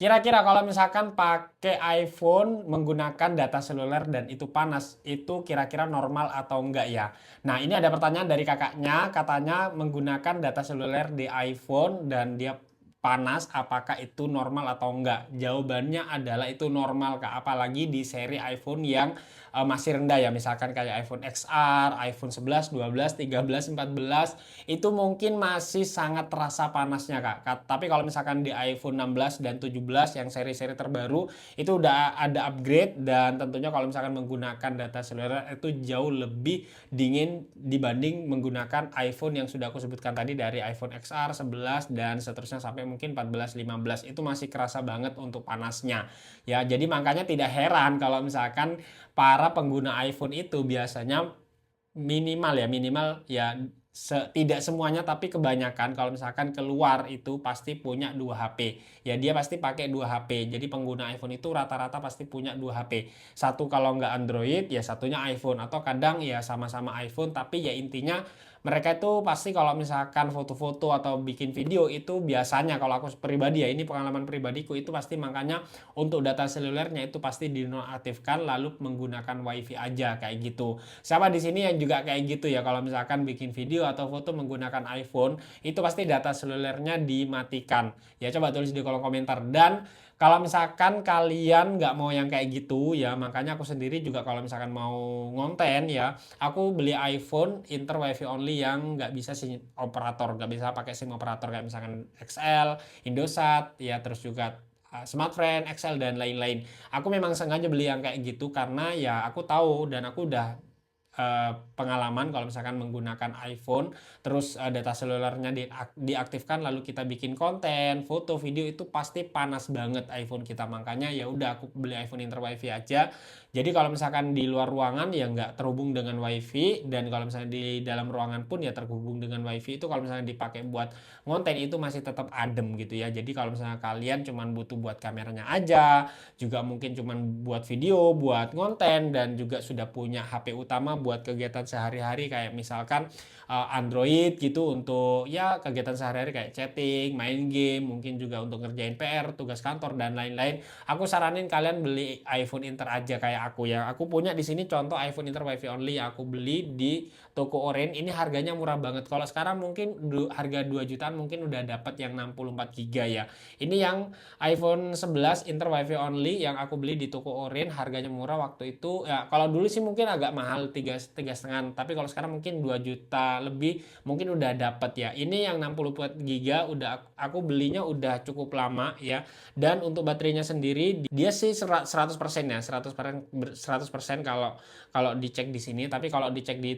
Kira-kira kalau misalkan pakai iPhone menggunakan data seluler dan itu panas, itu kira-kira normal atau enggak ya? Nah, ini ada pertanyaan dari kakaknya, katanya menggunakan data seluler di iPhone dan dia panas, apakah itu normal atau enggak? Jawabannya adalah itu normal, Kak. Apalagi di seri iPhone yang masih rendah ya, misalkan kayak iPhone XR, iPhone 11, 12, 13, 14, itu mungkin masih sangat terasa panasnya, Kak. Tapi kalau misalkan di iPhone 16 dan 17 yang seri-seri terbaru itu udah ada upgrade, dan tentunya kalau misalkan menggunakan data seluler itu jauh lebih dingin dibanding menggunakan iPhone yang sudah aku sebutkan tadi, dari iPhone XR, 11 dan seterusnya sampai mungkin 14, 15, itu masih kerasa banget untuk panasnya. Ya, jadi makanya tidak heran kalau misalkan para pengguna iPhone itu biasanya minimal ya, tidak semuanya tapi kebanyakan kalau misalkan keluar itu pasti punya dua HP. Ya, dia pasti pakai dua HP. Jadi pengguna iPhone itu rata-rata pasti punya dua HP. Satu kalau nggak Android ya satunya iPhone, atau kadang ya sama-sama iPhone, tapi ya intinya mereka itu pasti kalau misalkan foto-foto atau bikin video itu biasanya, kalau aku pribadi ya, ini pengalaman pribadiku, itu pasti makanya untuk data selulernya itu pasti dinonaktifkan lalu menggunakan WiFi aja kayak gitu. Siapa di sini yang juga kayak gitu ya, kalau misalkan bikin video atau foto menggunakan iPhone itu pasti data selulernya dimatikan. Ya, coba tulis di kolom komentar. Dan kalau misalkan kalian nggak mau yang kayak gitu ya, makanya aku sendiri juga kalau misalkan mau ngonten ya, aku beli iPhone Inter WiFi only yang nggak bisa SIM operator, nggak bisa pakai SIM operator, kayak misalkan XL, Indosat ya, terus juga Smartfren, XL dan lain-lain. Aku memang sengaja beli yang kayak gitu karena ya aku tahu dan aku udah pengalaman kalau misalkan menggunakan iPhone terus data selulernya diaktifkan lalu kita bikin konten, foto, video, itu pasti panas banget iPhone kita. Makanya ya udah aku beli iPhone Inter WiFi aja. Jadi kalau misalkan di luar ruangan ya nggak terhubung dengan WiFi, dan kalau misalnya di dalam ruangan pun ya terhubung dengan WiFi, itu kalau misalnya dipakai buat konten itu masih tetap adem gitu ya. Jadi kalau misalnya kalian cuman butuh buat kameranya aja, juga mungkin cuman buat video, buat konten, dan juga sudah punya HP utama buat kegiatan sehari-hari kayak misalkan Android gitu untuk ya kegiatan sehari-hari kayak chatting, main game, mungkin juga untuk ngerjain PR, tugas kantor dan lain-lain. Aku saranin kalian beli iPhone Inter aja kayak aku ya. Aku punya di sini contoh iPhone Inter WiFi only yang aku beli di toko Orange. Ini harganya murah banget. Kalau sekarang mungkin harga 2 jutaan mungkin udah dapat yang 64 GB ya. Ini yang iPhone 11 Inter WiFi only yang aku beli di toko Orange, harganya murah waktu itu. Ya, kalau dulu sih mungkin agak mahal, tiga setengah, tapi kalau sekarang mungkin 2 juta lebih mungkin udah dapat ya. Ini yang 64 GB udah aku belinya udah cukup lama ya. Dan untuk baterainya sendiri dia sih 100% ya, 100% kalau kalau dicek di sini, tapi kalau dicek di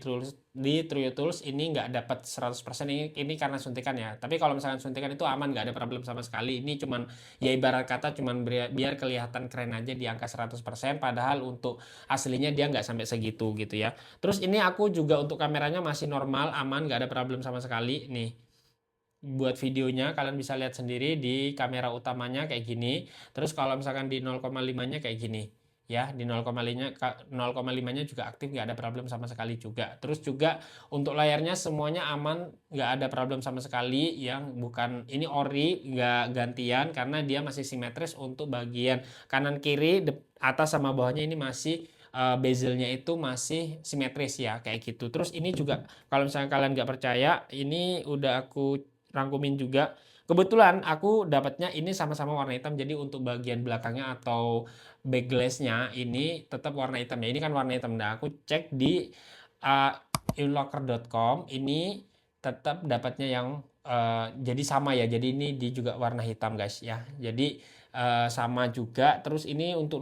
True Tools ini nggak dapat 100%. Ini karena suntikan ya. Tapi kalau misalkan suntikan itu aman, nggak ada problem sama sekali. Ini cuman ya ibarat kata cuman biar kelihatan keren aja di angka 100%, padahal untuk aslinya dia nggak sampai segitu gitu ya. Terus ini aku juga untuk kameranya masih normal, aman, nggak ada problem sama sekali nih. Buat videonya kalian bisa lihat sendiri di kamera utamanya kayak gini. Terus kalau misalkan di 0,5-nya kayak gini ya, di 0,5-nya juga aktif, nggak ada problem sama sekali juga. Terus juga untuk layarnya semuanya aman, nggak ada problem sama sekali. Yang bukan ini ori, nggak gantian, karena dia masih simetris untuk bagian kanan kiri, atas sama bawahnya ini masih bezelnya itu masih simetris ya kayak gitu. Terus ini juga kalau misalnya kalian nggak percaya, ini udah aku rangkumin juga. Kebetulan aku dapatnya ini sama-sama warna hitam, jadi untuk bagian belakangnya atau back glassnya ini tetap warna hitam ya. Ini kan warna hitam. Nah, aku cek di uh, inlocker.com, ini tetap dapatnya yang jadi sama ya. Jadi ini di juga warna hitam guys ya. Jadi sama juga. Terus ini untuk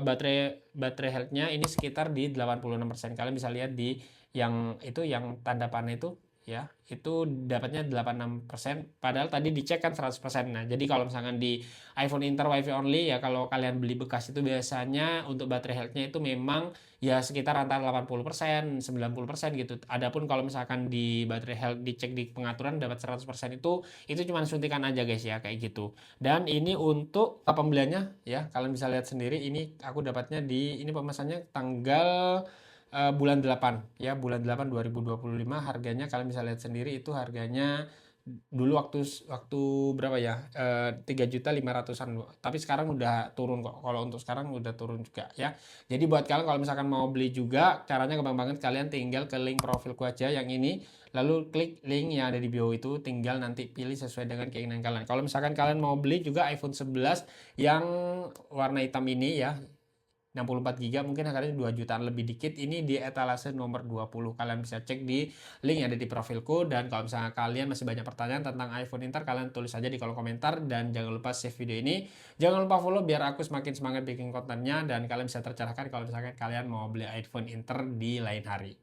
baterai baterai health-nya ini sekitar di 86%. Kalian bisa lihat di yang itu, yang tanda panah itu ya, itu dapatnya 86%, padahal tadi dicek kan 100%. Nah, jadi kalau misalkan di iPhone Inter WiFi only ya, kalau kalian beli bekas itu biasanya untuk baterai health-nya itu memang ya sekitar antara 80%, 90% gitu. Adapun kalau misalkan di baterai health dicek di pengaturan dapat 100%, itu cuma suntikan aja guys ya kayak gitu. Dan ini untuk pembeliannya ya, kalian bisa lihat sendiri, ini aku dapatnya di ini pemesannya tanggal bulan 8 ya, bulan 8 2025. Harganya kalian bisa lihat sendiri, itu harganya dulu waktu berapa ya, 3.500.000-an, tapi sekarang udah turun kok. Kalau untuk sekarang udah turun juga ya. Jadi buat kalian kalau misalkan mau beli juga, caranya gampang banget. Kalian tinggal ke link profilku aja yang ini, lalu klik link yang ada di bio itu, tinggal nanti pilih sesuai dengan keinginan kalian. Kalau misalkan kalian mau beli juga iPhone 11 yang warna hitam ini ya, 64 GB mungkin harganya 2 jutaan lebih dikit, ini di etalase nomor 20. Kalian bisa cek di link yang ada di profilku. Dan kalau misalnya kalian masih banyak pertanyaan tentang iPhone Inter, kalian tulis aja di kolom komentar. Dan jangan lupa save video ini, jangan lupa follow biar aku semakin semangat bikin kontennya, dan kalian bisa tercerahkan kalau misalkan kalian mau beli iPhone Inter di lain hari.